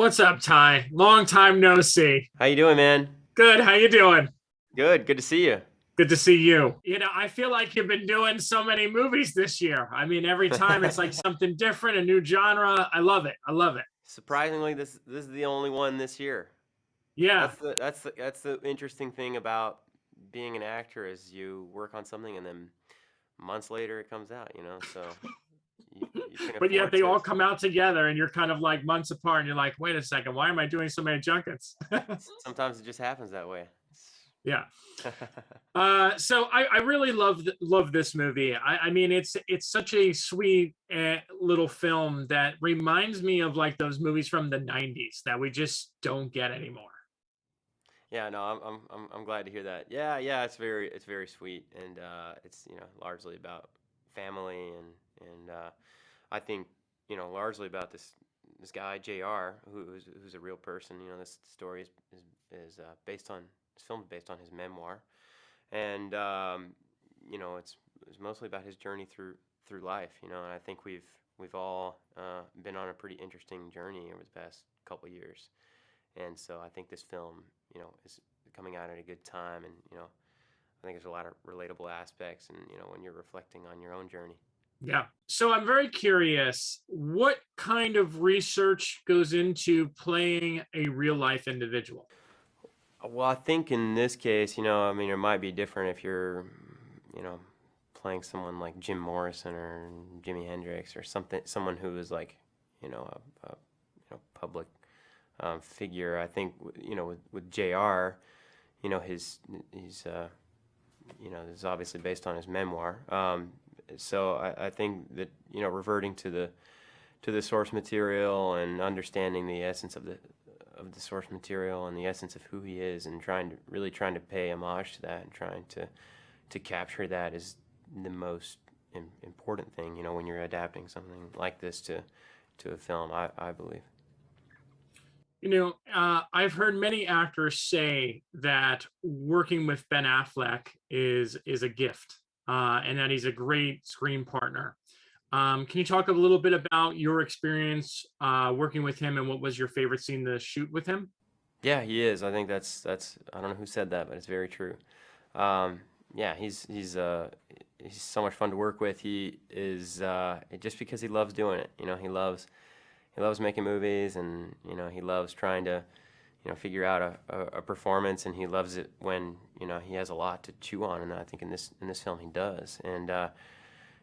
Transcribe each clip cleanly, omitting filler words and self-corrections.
What's up, Ty? Long time no see. How you doing, man? Good. How you doing? Good. Good to see you. Good to see you. I feel like you've been doing so many movies this year. I mean, every time it's like something different, a new genre. I love it. I love it. Surprisingly, this is the only one this year. Yeah. That's the interesting thing about being an actor is you work on something and then months later it comes out. So you can But yet afford they to. all come out together and you're kind of like months apart and you're like, wait a second, why am I doing so many junkets? Sometimes it just happens that way. Yeah. So I really love this movie. I mean, it's such a sweet little film that reminds me of like those movies from the 90s that we just don't get anymore. Yeah, no, I'm glad to hear that. Yeah, yeah, it's very sweet, and it's largely about family, and I think largely about this guy Jr. Who's a real person. This story is based on this film is based on his memoir, and it's mostly about his journey through life. And I think we've all been on a pretty interesting journey over the past couple years. And so I think this film, is coming out at a good time, and I think there's a lot of relatable aspects, and when you're reflecting on your own journey. Yeah. So I'm very curious, what kind of research goes into playing a real life individual? Well, I think in this case, I mean, it might be different if you're, you know, playing someone like Jim Morrison or Jimi Hendrix or someone who is like, public figure. I think with Jr. He's this is obviously based on his memoir. So I think that reverting to the source material and understanding the essence of the source material and the essence of who he is, and trying to pay homage to that and trying to capture that is the most important thing. When you're adapting something like this to a film, I believe. I've heard many actors say that working with Ben Affleck is a gift, and that he's a great screen partner. Can you talk a little bit about your experience working with him, and what was your favorite scene to shoot with him? Yeah, he is. I think that's I don't know who said that, but it's very true. Yeah, he's so much fun to work with. He is just because he loves doing it. He loves making movies, and he loves trying to figure out a performance, and he loves it when he has a lot to chew on, and I think in this film he does. And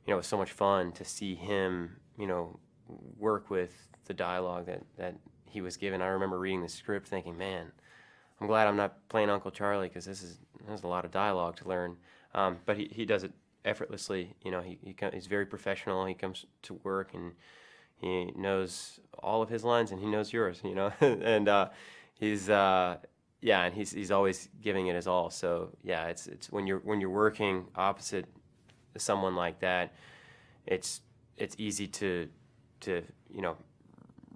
it was so much fun to see him work with the dialogue that he was given. I remember reading the script thinking, man, I'm glad I'm not playing Uncle Charlie, because there's a lot of dialogue to learn. But he does it effortlessly. He's very professional. He comes to work and he knows all of his lines, and he knows yours. And he's yeah, and he's always giving it his all. So yeah, it's when you're working opposite someone like that, it's easy to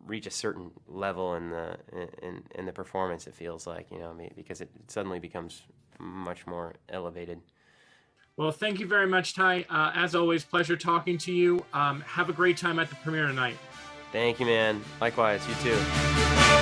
reach a certain level in the performance. It feels like because it suddenly becomes much more elevated. Well, thank you very much, Ty. As always, pleasure talking to you. Have a great time at the premiere tonight. Thank you, man. Likewise, you too.